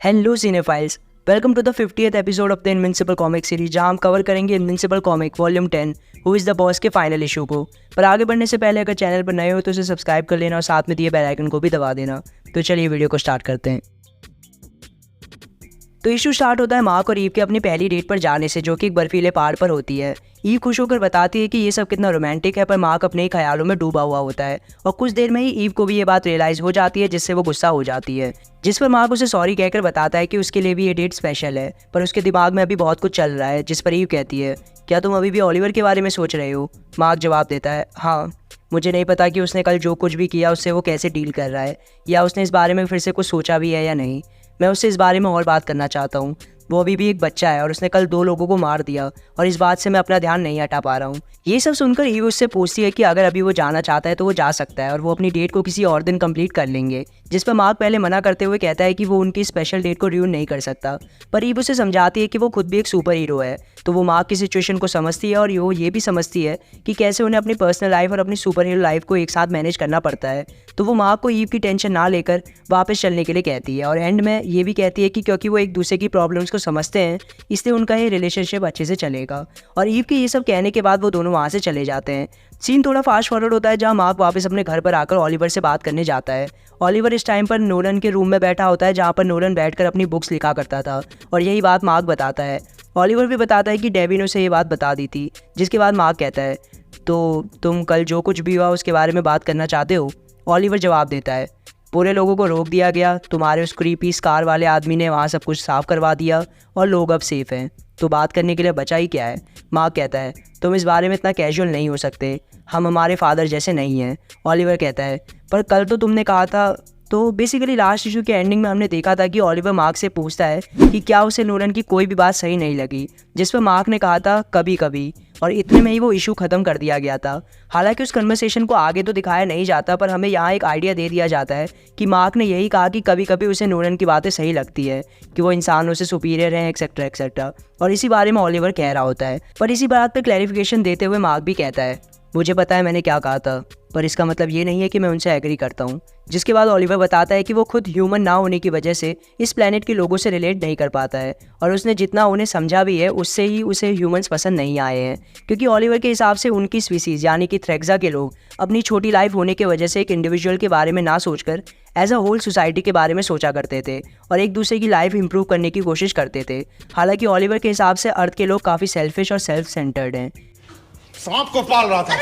Hello cinephiles, welcome to the 50th episode of the Invincible comic series, जहां हम cover करेंगे Invincible comic volume 10 who is the boss के final issue को। पर आगे बढ़ने से पहले अगर चैनल पर नए हो तो उसे सब्सक्राइब कर लेना और साथ में दिए बेल आइकन को भी दबा देना। तो चलिए वीडियो को स्टार्ट करते हैं। तो इशू स्टार्ट होता है मार्क और ईव के अपनी पहली डेट पर जाने से, जो कि एक बर्फीले पहाड़ पर होती है। ईव खुश होकर बताती है कि ये सब कितना रोमांटिक है, पर मार्क अपने ही ख्यालों में डूबा हुआ होता है और कुछ देर में ही ईव को भी ये बात रियलाइज हो जाती है, जिससे वो गुस्सा हो जाती है। जिस पर मार्क उसे सॉरी कहकर बताता है कि उसके लिए भी ये डेट स्पेशल है, पर उसके दिमाग में अभी बहुत कुछ चल रहा है। जिस पर ईव कहती है, क्या तुम अभी भी ओलिवर के बारे में सोच रहे हो? मार्क जवाब देता है, हाँ, मुझे नहीं पता कि उसने कल जो कुछ भी किया उससे वो कैसे डील कर रहा है, या उसने इस बारे में फिर से कुछ सोचा भी है या नहीं। मैं उससे इस बारे में और बात करना चाहता हूँ। वो अभी भी एक बच्चा है और उसने कल 2 लोगों को मार दिया और इस बात से मैं अपना ध्यान नहीं हटा पा रहा हूँ। ये सब सुनकर ईव उससे पूछती है कि अगर अभी वो जाना चाहता है तो वो जा सकता है और वो अपनी डेट को किसी और दिन कंप्लीट कर लेंगे। जिस पर मार्क पहले मना करते हुए कहता है कि वो उनकी स्पेशल डेट को रियून नहीं कर सकता, पर ईव उसे समझाती है कि वो खुद भी एक सुपर हीरो है। तो वो मार्क की सिचुएशन को समझती है और वो ये भी समझती है कि कैसे उन्हें अपनी पर्सनल लाइफ और अपनी सुपर हीरो लाइफ को एक साथ मैनेज करना पड़ता है। तो वो मार्क को ईव की टेंशन ना लेकर वापस चलने के लिए कहती है और एंड में ये भी कहती है कि क्योंकि वो एक दूसरे की प्रॉब्लम्स को समझते हैं, इसलिए उनका ये रिलेशनशिप अच्छे से चलेगा। और ईव के ये सब कहने के बाद वो दोनों वहाँ से चले जाते हैं। सीन थोड़ा फास्ट फॉरवर्ड होता है, जहाँ मार्क वापस अपने घर पर आकर ओलिवर से बात करने जाता है। ओलिवर इस टाइम पर नोलन के रूम में बैठा होता है, जहाँ पर नोलन बैठकर अपनी बुक्स लिखा करता था, और यही बात मार्क बताता है। ओलिवर भी बताता है कि डेबी ने उसे ये बात बता दी थी। जिसके बाद मार्क कहता है, तो तुम कल जो कुछ भी हुआ उसके बारे में बात करना चाहते हो? ओलिवर जवाब देता है, पूरे लोगों को रोक दिया गया, तुम्हारे उस क्रीपी स्कार वाले आदमी ने वहाँ सब कुछ साफ करवा दिया और लोग अब सेफ हैं, तो बात करने के लिए बचा ही क्या है? मार्क कहता है, तुम इस बारे में इतना कैजुअल नहीं हो सकते, हम हमारे फादर जैसे नहीं हैं। ओलिवर कहता है, पर कल तो तुमने कहा था। तो बेसिकली लास्ट इशू के एंडिंग में हमने देखा था कि ओलिवर मार्क से पूछता है कि क्या उसे नोलन की कोई भी बात सही नहीं लगी, जिस पर मार्क ने कहा था कभी कभी, और इतने में ही वो इशू ख़त्म कर दिया गया था। हालांकि उस कन्वर्सेशन को आगे तो दिखाया नहीं जाता, पर हमें यहाँ एक आइडिया दे दिया जाता है कि मार्क ने यही कहा कि कभी कभी उसे नोलन की बातें सही लगती है, कि वो इंसानों से सुपीरियर हैं, एक्सेट्रा एक्सेट्रा, और इसी बारे में ओलिवर कह रहा होता है। पर इसी बात पर क्लैरिफिकेशन देते हुए मार्क भी कहता है, मुझे पता है मैंने क्या कहा था, पर इसका मतलब ये नहीं है कि मैं उनसे एग्री करता हूँ। जिसके बाद ओलिवर बताता है कि वो खुद ह्यूमन ना होने की वजह से इस प्लेनेट के लोगों से रिलेट नहीं कर पाता है, और उसने जितना उन्हें समझा भी है उससे ही उसे ह्यूमंस पसंद नहीं आए हैं, क्योंकि ओलिवर के हिसाब से उनकी स्पीसीज यानी कि थ्रेक्सा के लोग अपनी छोटी लाइफ होने की वजह से एक इंडिविजुअल के बारे में ना सोचकर एज अ होल सोसाइटी के बारे में सोचा करते थे और एक दूसरे की लाइफ इंप्रूव करने की कोशिश करते थे। हालांकि ओलिवर के हिसाब से अर्थ के लोग काफ़ी सेल्फिश और सेल्फ सेंटर्ड हैं। सांप को पाल रहा था।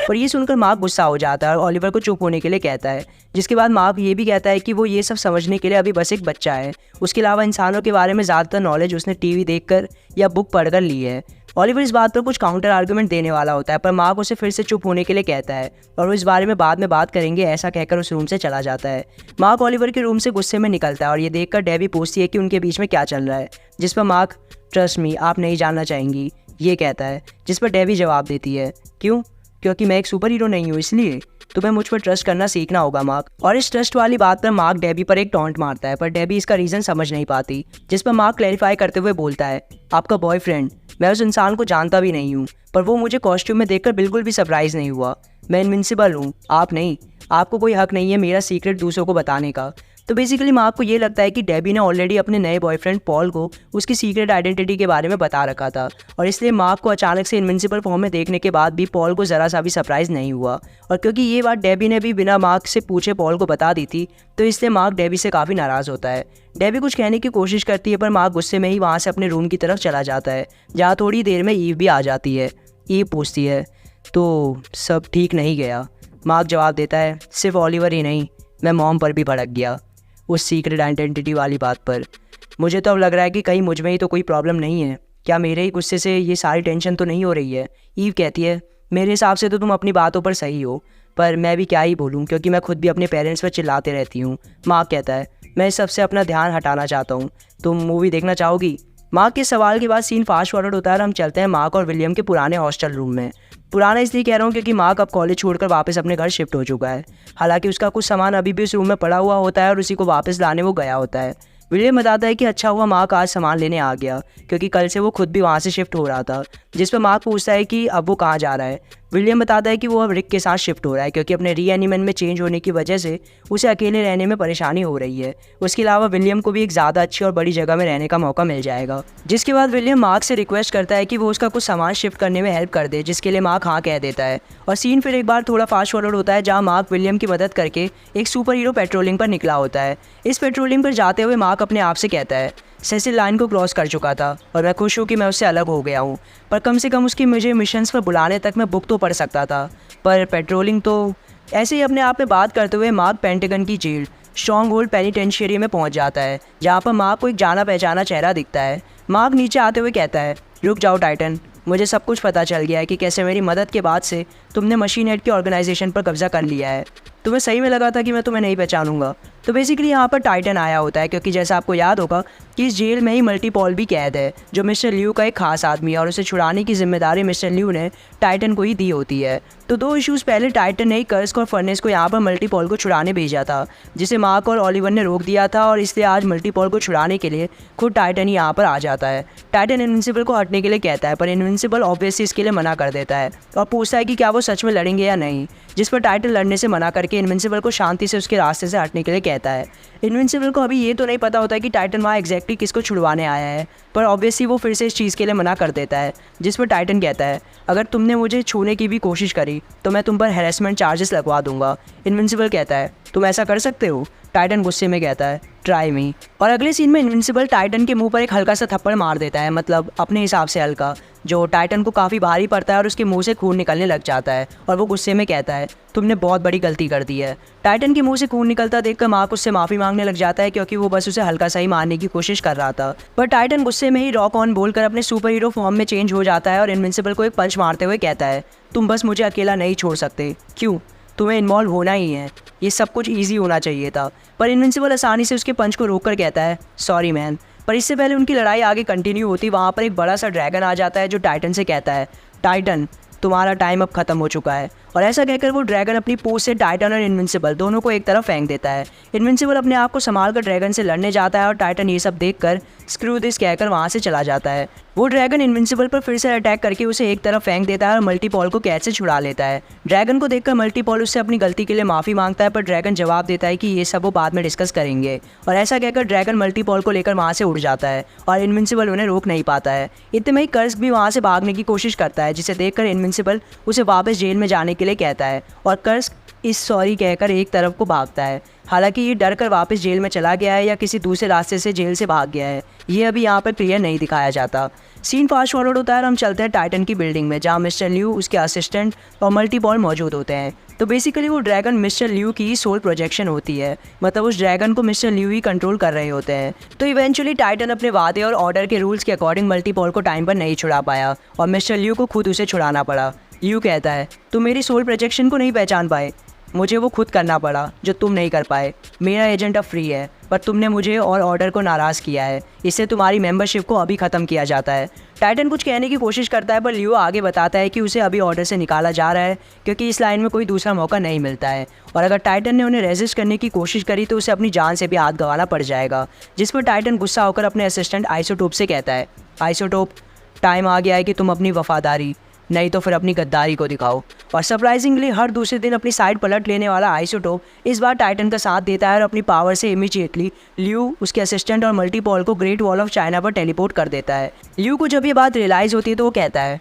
पर ये सुनकर मार्क गुस्सा हो जाता है और ओलिवर को चुप होने के लिए कहता है। जिसके बाद मार्क ये भी कहता है कि वो ये सब समझने के लिए अभी बस एक बच्चा है। उसके अलावा इंसानों के बारे में ज़्यादातर नॉलेज उसने टीवी देखकर या बुक पढ़कर ली है। ओलिवर इस बात पर कुछ काउंटर आर्गुमेंट देने वाला होता है, पर मार्क उसे फिर से चुप होने के लिए कहता है और वो इस बारे में बाद में बात करेंगे ऐसा कहकर उस रूम से चला जाता है। मार्क ओलिवर के रूम से गुस्से में निकलता है और ये देखकर डेबी पूछती है कि उनके बीच में क्या चल रहा है, जिस पर मार्क, ट्रस्ट मी, आप नहीं जानना चाहेंगी, ये कहता है। जिस पर डेबी जवाब देती है, क्यों? क्योंकि मैं एक सुपर हीरो नहीं हूँ, इसलिए तुम्हें मुझ पर ट्रस्ट करना सीखना होगा मार्क। और इस ट्रस्ट वाली बात पर मार्क डेबी पर एक टॉन्ट मारता है, पर डेबी इसका रीज़न समझ नहीं पाती। जिस पर मार्क क्लैरिफाई करते हुए बोलता है, आपका बॉयफ्रेंड, मैं उस इंसान को जानता भी नहीं हूँ, पर वो मुझे कॉस्ट्यूम में देखकर बिल्कुल भी सरप्राइज नहीं हुआ। मैं इनविंसिबल हूँ, आप नहीं। आपको कोई हक नहीं है मेरा सीक्रेट दूसरों को बताने का। तो बेसिकली मार्क को ये लगता है कि डेबी ने ऑलरेडी अपने नए बॉयफ्रेंड पॉल को उसकी सीक्रेट आइडेंटिटी के बारे में बता रखा था, और इसलिए मार्क को अचानक से इनविंसिबल फॉर्म में देखने के बाद भी पॉल को ज़रा सा भी सरप्राइज नहीं हुआ। और क्योंकि ये बात डेबी ने भी बिना मार्क से पूछे पॉल को बता दी थी, तो इसलिए मार्क डेबी से काफ़ी नाराज़ होता है। डेबी कुछ कहने की कोशिश करती है, पर मार्क गुस्से में ही वहाँ से अपने रूम की तरफ चला जाता है, जहाँ थोड़ी देर में ईव भी आ जाती है। ईव पूछती है, तो सब ठीक नहीं गया? मार्क जवाब देता है, सिर्फ ओलिवर ही नहीं, मैं मॉम पर भी भड़क गया उस सीक्रेट आइडेंटिटी वाली बात पर। मुझे तो अब लग रहा है कि कहीं मुझ में ही तो कोई प्रॉब्लम नहीं है। क्या मेरे ही गुस्से से ये सारी टेंशन तो नहीं हो रही है? ईव कहती है, मेरे हिसाब से तो तुम अपनी बातों पर सही हो, पर मैं भी क्या ही बोलूँ, क्योंकि मैं खुद भी अपने पेरेंट्स पर चिल्लाते रहती हूँ। मार्क कहता है, मैं इस सबसे अपना ध्यान हटाना चाहता हूँ, तुम मूवी देखना चाहोगी? मार्क के सवाल के बाद सीन फास्ट फॉरवर्ड होता है और हम चलते हैं मार्क और विलियम के पुराने हॉस्टल रूम में। पुराना इसलिए कह रहा हूँ क्योंकि मार्क अब कॉलेज छोड़कर वापस अपने घर शिफ्ट हो चुका है। हालांकि उसका कुछ सामान अभी भी उस रूम में पड़ा हुआ होता है और उसी को वापस लाने वो गया होता है। विलियम बताता है कि अच्छा हुआ मार्क आज सामान लेने आ गया, क्योंकि कल से वो खुद भी वहाँ से शिफ्ट हो रहा था। जिस पर मार्क पूछता है कि अब वो कहाँ जा रहा है। विलियम बताता है कि वो अब रिक के साथ शिफ्ट हो रहा है, क्योंकि अपने रीएनिमेंट में चेंज होने की वजह से उसे अकेले रहने में परेशानी हो रही है। उसके अलावा विलियम को भी एक ज़्यादा अच्छी और बड़ी जगह में रहने का मौका मिल जाएगा। जिसके बाद विलियम मार्क से रिक्वेस्ट करता है कि वो उसका कुछ सामान शिफ्ट करने में हेल्प कर दे, जिसके लिए मार्क हाँ कह देता है। और सीन फिर एक बार थोड़ा फास्ट फॉरवर्ड होता है, जहाँ मार्क विलियम की मदद करके एक सुपर हीरो पेट्रोलिंग पर निकला होता है। इस पेट्रोलिंग पर जाते हुए मार्क अपने आप से कहता है, सेसिल लाइन को क्रॉस कर चुका था और मैं खुश हूँ कि मैं उससे अलग हो गया हूँ, पर कम से कम उसकी मुझे मिशंस पर बुलाने तक मैं बुक तो पढ़ सकता था, पर पेट्रोलिंग तो। ऐसे ही अपने आप में बात करते हुए मार्क पेंटागन की जेल स्ट्रॉन्ग होल्ड पेनिटेंशियरी में पहुंच जाता है, जहाँ पर मार्क को एक जाना पहचाना चेहरा दिखता है। मार्क नीचे आते हुए कहता है, रुक जाओ टाइटन, मुझे सब कुछ पता चल गया है कि कैसे मेरी मदद के बाद से तुमने मशीन हेड की ऑर्गेनाइजेशन पर कब्जा कर लिया है। तुम्हें सही में लगा था कि मैं तुम्हें नहीं पहचानूंगा। तो बेसिकली यहाँ पर टाइटन आया होता है, क्योंकि जैसा आपको याद होगा कि इस जेल में ही मल्टीपॉल भी कैद है, जो मिस्टर ल्यू का एक खास आदमी है, और उसे छुड़ाने की जिम्मेदारी मिस्टर ल्यू ने टाइटन को ही दी होती है। तो 2 इश्यूज़ पहले टाइटन ने ही कर्स्क और फर्नेस को यहाँ पर मल्टीपॉल को छुड़ाने भेजा था, जिसे मार्क और ओलिवर ने रोक दिया था, और इसलिए आज मल्टीपॉल को छुड़ाने के लिए खुद टाइटन ही यहाँ पर आ जाता है। टाइटन इनविंसिबल को हटने के लिए कहता है, पर इनविंसिबल ऑब्वियसली इसके लिए मना कर देता है और पूछता है कि क्या वो सच में लड़ेंगे या नहीं, जिस पर टाइटन लड़ने से मना करके इनविंसिबल को शांति से उसके रास्ते से हटने के लिए कहता है। इनविंसिबल को अभी ये तो नहीं पता होता है कि टाइटन वहाँ एग्जैक्टली किसको छुड़वाने आया है, पर ऑब्वियसली वो फिर से इस चीज़ के लिए मना कर देता है, जिस पर टाइटन कहता है, अगर तुमने मुझे छूने की भी कोशिश करी तो मैं तुम पर हैरेसमेंट चार्जेस लगवा दूंगा। इनविंसिबल कहता है, तुम ऐसा कर सकते हो? टाइटन गुस्से में कहता है, ट्राई मी। और अगले सीन में इनविंसिबल टाइटन के मुंह पर एक हल्का सा थप्पड़ मार देता है, मतलब अपने हिसाब से हल्का, जो टाइटन को काफ़ी भारी पड़ता है और उसके मुंह से खून निकलने लग जाता है, और वो गुस्से में कहता है, तुमने बहुत बड़ी गलती कर दी है। टाइटन के मुंह से खून निकलता देखकर मार्क उससे माफ़ी मांगने लग जाता है, क्योंकि वो बस उसे हल्का सा ही मारने की कोशिश कर रहा था। पर टाइटन गुस्से में ही रॉक ऑन बोलकर अपने सुपर हीरो फॉर्म में चेंज हो जाता है और इनविंसिबल को एक पंच मारते हुए कहता है, तुम बस मुझे अकेला नहीं छोड़ सकते। क्यों? तुम्हें इन्वॉल्व होना ही है, ये सब कुछ ईजी होना चाहिए था। पर इनविंसिबल आसानी से उसके पंच को रोककर कहता है, सॉरी मैन। पर इससे पहले उनकी लड़ाई आगे कंटिन्यू होती, वहाँ पर एक बड़ा सा ड्रैगन आ जाता है, जो टाइटन से कहता है, टाइटन तुम्हारा टाइम अब खत्म हो चुका है। और ऐसा कहकर वो ड्रैगन अपनी पूंछ से टाइटन और इनविंसिबल दोनों को एक तरफ फेंक देता है। इनविंसिबल अपने आप को संभाल कर ड्रैगन से लड़ने जाता है, और टाइटन ये सब देखकर स्क्रू दिस कहकर वहाँ से चला जाता है। वो ड्रैगन इनविंसिबल पर फिर से अटैक करके उसे एक तरफ फेंक देता है और मल्टीपॉल को कैद से छुड़ा लेता है। ड्रैगन को देखकर मल्टीपॉल उससे अपनी गलती के लिए माफ़ी मांगता है, पर ड्रैगन जवाब देता है कि ये सब वो बाद में डिस्कस करेंगे। और ऐसा कहकर ड्रैगन मल्टीपॉल को लेकर वहाँ से उड़ जाता है, और इनविंसिबल उन्हें रोक नहीं पाता है। इतने में ही कर्स्क भी वहाँ से भागने की कोशिश करता है, जिसे देखकर इनविंसिबल उसे वापस जेल में जाने के लिए कहता है, और कर्स्क इस सॉरी कहकर एक तरफ को भागता है। हालांकि ये डर कर वापस जेल में चला गया है या किसी दूसरे रास्ते से जेल से भाग गया है, ये अभी यहाँ पर क्लियर नहीं दिखाया जाता। सीन फास्ट फॉरवर्ड होता है और हम चलते हैं टाइटन की बिल्डिंग में, जहाँ मिस्टर ल्यू, उसके असिस्टेंट और मल्टीपॉल मौजूद होते हैं। तो बेसिकली वो ड्रैगन मिस्टर ल्यू की सोल प्रोजेक्शन होती है, मतलब उस ड्रैगन को मिस्टर ल्यू ही कंट्रोल कर रहे होते हैं। तो इवेंचुअली टाइटन अपने वादे और ऑर्डर के रूल्स के अकॉर्डिंग मल्टीपॉल को टाइम पर नहीं छुड़ा पाया, और मिस्टर ल्यू को खुद उसे छुड़ाना पड़ा। ल्यू कहता है, तुम मेरी सोल प्रोजेक्शन को नहीं पहचान पाए, मुझे वो खुद करना पड़ा जो तुम नहीं कर पाए। मेरा एजेंट अब फ्री है, पर तुमने मुझे और ऑर्डर को नाराज़ किया है, इससे तुम्हारी मेंबरशिप को अभी ख़त्म किया जाता है। टाइटन कुछ कहने की कोशिश करता है, पर लियो आगे बताता है कि उसे अभी ऑर्डर से निकाला जा रहा है, क्योंकि इस लाइन में कोई दूसरा मौका नहीं मिलता है, और अगर टाइटन ने उन्हें रेजिस्ट करने की कोशिश करी तो उसे अपनी जान से भी हाथ गंवाना पड़ जाएगा। जिस पर टाइटन गुस्सा होकर अपने असिस्टेंट आइसोटोप से कहता है, आइसोटोप, टाइम आ गया है कि तुम अपनी वफादारी नहीं तो फिर अपनी गद्दारी को दिखाओ। और सरप्राइजिंगली हर दूसरे दिन अपनी साइड पलट लेने वाला आइसोटोप इस बार टाइटन का साथ देता है और अपनी पावर से इमीडिएटली ल्यू, उसके असिस्टेंट और मल्टीपॉल को ग्रेट वॉल ऑफ चाइना पर टेलीपोर्ट कर देता है। ल्यू को जब ये बात रियलाइज़ होती है तो वो कहता है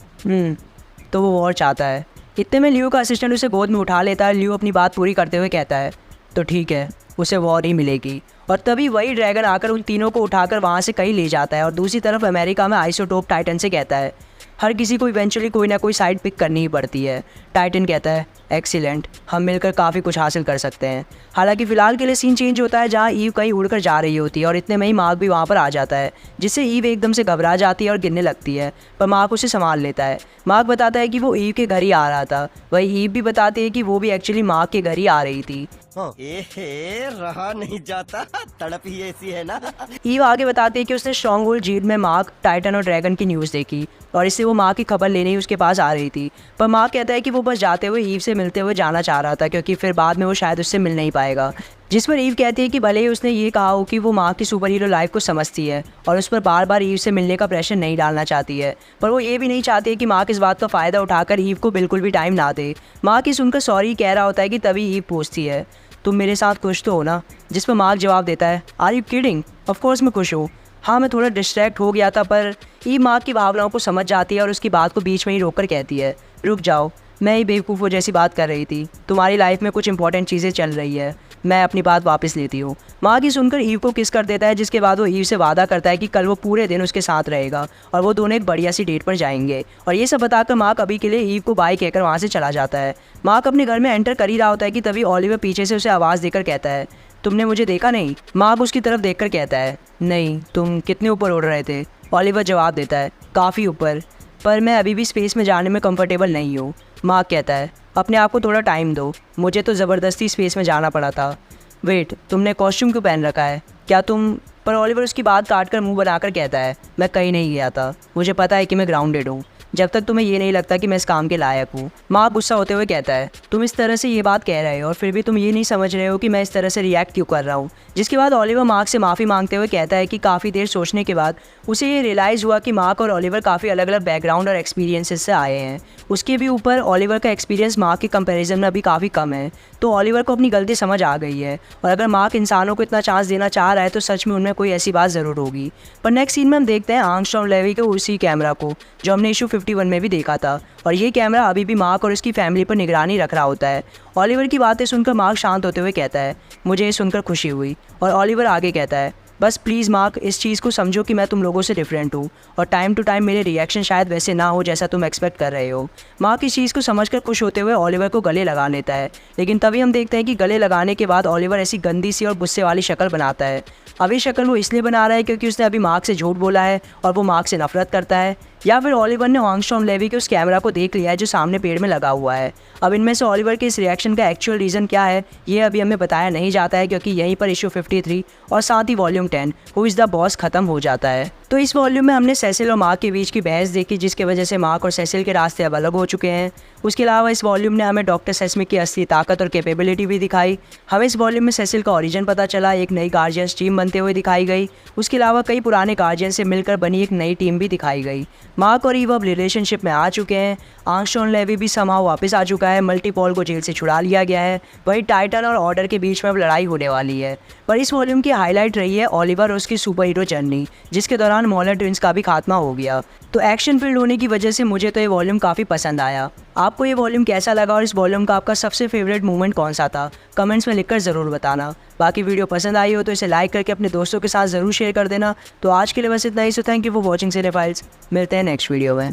तो वो वॉर चाहता है। इतने में ल्यू का असिस्टेंट उसे गोद में उठा लेता है। ल्यू अपनी बात पूरी करते हुए कहता है, तो ठीक है, उसे वॉर ही मिलेगी। और तभी वही ड्रैगन आकर उन तीनों को उठाकर वहाँ से कहीं ले जाता है। और दूसरी तरफ अमेरिका में आइसोटोप टाइटन से कहता है, हर किसी को इवेंचुअली कोई ना कोई साइड पिक करनी ही पड़ती है। टाइटन कहता है, एक्सीलेंट, हम मिलकर काफ़ी कुछ हासिल कर सकते हैं। हालांकि फ़िलहाल के लिए सीन चेंज होता है, जहाँ ईव कहीं उड़कर जा रही होती है, और इतने में ही मार्क भी वहाँ पर आ जाता है, जिससे ईव एकदम से घबरा जाती है और गिरने लगती है, पर मार्क उसे संभाल लेता है। मार्क बताता है कि वो ईव के घर ही आ रहा था। वही ईव भी बताती है कि वो भी एक्चुअली मार्क के घर ही आ रही थी। रहा नहीं जाता। तड़प ही ऐसी है ना। ईव आगे बताती है कि उसने स्ट्रॉन्गहोल्ड झील में मार्क, टाइटन और ड्रैगन की न्यूज़ देखी और इससे वो माँ की खबर लेने ही उसके पास आ रही थी। पर माँ कहता है कि वो बस जाते हुए ईव से मिलते हुए जाना चाह रहा था क्योंकि फिर बाद में वो शायद उससे मिल नहीं पाएगा। जिस पर ईव कहती है कि भले ही उसने ये कहा हो कि वो माँ की सुपर हीरो लाइफ को समझती है और उस पर बार बार ईव से मिलने का प्रेशर नहीं डालना चाहती है, पर वो ये भी नहीं चाहती है कि माँ इस बात का फ़ायदा उठाकर ईव को बिल्कुल भी टाइम ना दे। माँ की सुनकर सॉरी कह रहा होता है कि तभी ईव पूछती है, तुम मेरे साथ खुश तो हो ना? जिस पर मार्क जवाब देता है, are you kidding? Of course मैं खुश हूँ। हाँ, मैं थोड़ा डिस्ट्रैक्ट हो गया था। पर ईव मार्क की भावनाओं को समझ जाती है और उसकी बात को बीच में ही रोककर कहती है, रुक जाओ, मैं ही बेवकूफ़ों जैसी बात कर रही थी। तुम्हारी लाइफ में कुछ इंपॉर्टेंट चीज़ें चल रही है, मैं अपनी बात वापस लेती हूँ। माँ की सुनकर ईव को किस कर देता है, जिसके बाद वो ईव से वादा करता है कि कल वो पूरे दिन उसके साथ रहेगा और वो दोनों एक बढ़िया सी डेट पर जाएंगे। और ये सब बताकर मार्क अभी के लिए ईव को बाय कहकर वहाँ से चला जाता है। मार्क अपने घर में एंटर कर ही रहा होता है कि तभी ओलिवर पीछे से उसे आवाज़ देकर कहता है, तुमने मुझे देखा नहीं? मार्क उसकी तरफ देखकर कहता है, नहीं, तुम कितने ऊपर उड़ रहे थे? ओलिवर जवाब देता है, काफ़ी ऊपर, पर मैं अभी भी स्पेस में जाने में कंफर्टेबल नहीं हूँ। मार्क कहता है, अपने आप को थोड़ा टाइम दो, मुझे तो ज़बरदस्ती स्पेस में जाना पड़ा था। वेट, तुमने कॉस्ट्यूम क्यों पहन रखा है? क्या तुम? पर ओलिवर उसकी बात काट कर मुँह बनाकर कहता है, मैं कहीं नहीं गया था, मुझे पता है कि मैं ग्राउंडेड हूँ, जब तक तुम्हें ये नहीं लगता कि मैं इस काम के लायक हूँ। मार्क गुस्सा होते हुए कहता है, तुम इस तरह से ये बात कह रहे हो और फिर भी तुम ये नहीं समझ रहे हो कि मैं इस तरह से रिएक्ट क्यों कर रहा हूँ। जिसके बाद ओलिवर मार्क से माफ़ी मांगते हुए कहता है कि काफ़ी देर सोचने के बाद उसे ये रियलाइज़ हुआ कि मार्क और ओलिवर काफ़ी अलग अलग बैकग्राउंड और एक्सपीरियंसेस से आए हैं। उसके भी ऊपर ओलिवर का एक्सपीरियंस मार्क के कंपैरिजन में अभी काफ़ी कम है, तो ओलिवर को अपनी गलती समझ आ गई है और अगर मार्क इंसानों को इतना चांस देना चाह रहा है तो सच में उनमें कोई ऐसी बात ज़रूर होगी। पर नेक्स्ट सीन में हम देखते हैं आर्मस्ट्रॉन्ग लेवी के उसी कैमरा को जो हमने इशू 51 में भी देखा था, और ये कैमरा अभी भी मार्क और उसकी फैमिली पर निगरानी रख रहा होता है। ओलिवर की बातें सुनकर मार्क शांत होते हुए कहता है, मुझे ये सुनकर खुशी हुई। और ओलिवर आगे कहता है, बस प्लीज़ मार्क, इस चीज़ को समझो कि मैं तुम लोगों से डिफरेंट हूँ और टाइम टू टाइम मेरे रिएक्शन शायद वैसे ना हो जैसा तुम एक्सपेक्ट कर रहे हो। मार्क इस चीज़ को समझकर खुश होते हुए ओलिवर को गले लगा लेता है, लेकिन तभी हम देखते हैं कि गले लगाने के बाद ओलिवर ऐसी गंदी सी और गुस्से वाली शक्ल बनाता है। अब ये शक्ल वो इसलिए बना रहा है क्योंकि उसने अभी मार्क से झूठ बोला है और वो मार्क से नफरत करता है, या फिर ओलिवर ने आर्मस्ट्रॉन्ग लेवी के उस कैमरा को देख लिया है जो सामने पेड़ में लगा हुआ है। अब इनमें से ओलिवर के इस रिएक्शन का एक्चुअल रीज़न क्या है ये अभी हमें बताया नहीं जाता है, क्योंकि यहीं पर इशू 53 और साथ ही volume 10 who is the boss ख़त्म हो जाता है। तो इस वॉल्यूम में हमने सेसिल और मार्क के बीच की बहस देखी, जिसकी वजह से मार्क और सेसिल के रास्ते अब अलग हो चुके हैं। उसके अलावा इस वॉल्यूम ने हमें डॉक्टर सेस्मिक की असली ताकत और कैपेबिलिटी भी दिखाई। हमें इस वॉल्यूम में सेसिल का ओरिजिन पता चला, एक नई गार्जियंस टीम बनते हुए दिखाई गई। उसके अलावा कई पुराने गार्जियन से मिलकर बनी एक नई टीम भी दिखाई गई। मार्क और ईव अब रिलेशनशिप में आ चुके हैं। आर्मस्ट्रॉन्ग लेवी भी समाव वापस आ चुका है, मल्टीपॉल को जेल से छुड़ा लिया गया है। वही टाइटन और ऑर्डर के बीच में अब लड़ाई होने वाली है। पर इस वॉल्यूम की हाईलाइट रही है ओलिवर और उसकी सुपर हीरो जर्नी, जिसके दौरान मॉलर ट्विंस का भी खात्मा हो गया। तो एक्शन फील्ड होने की वजह से मुझे तो ये वॉल्यूम काफ़ी पसंद आया। आपको ये वॉल्यूम कैसा लगा और इस वॉल्यूम का आपका सबसे फेवरेट मोमेंट कौन सा था? कमेंट्स में लिखकर ज़रूर बताना। बाकी वीडियो पसंद आई हो तो इसे लाइक करके अपने दोस्तों के साथ ज़रूर शेयर कर देना। तो आज के लिए बस इतना ही। So thank you for watching Cinephiles. मिलते हैं नेक्स्ट वीडियो में।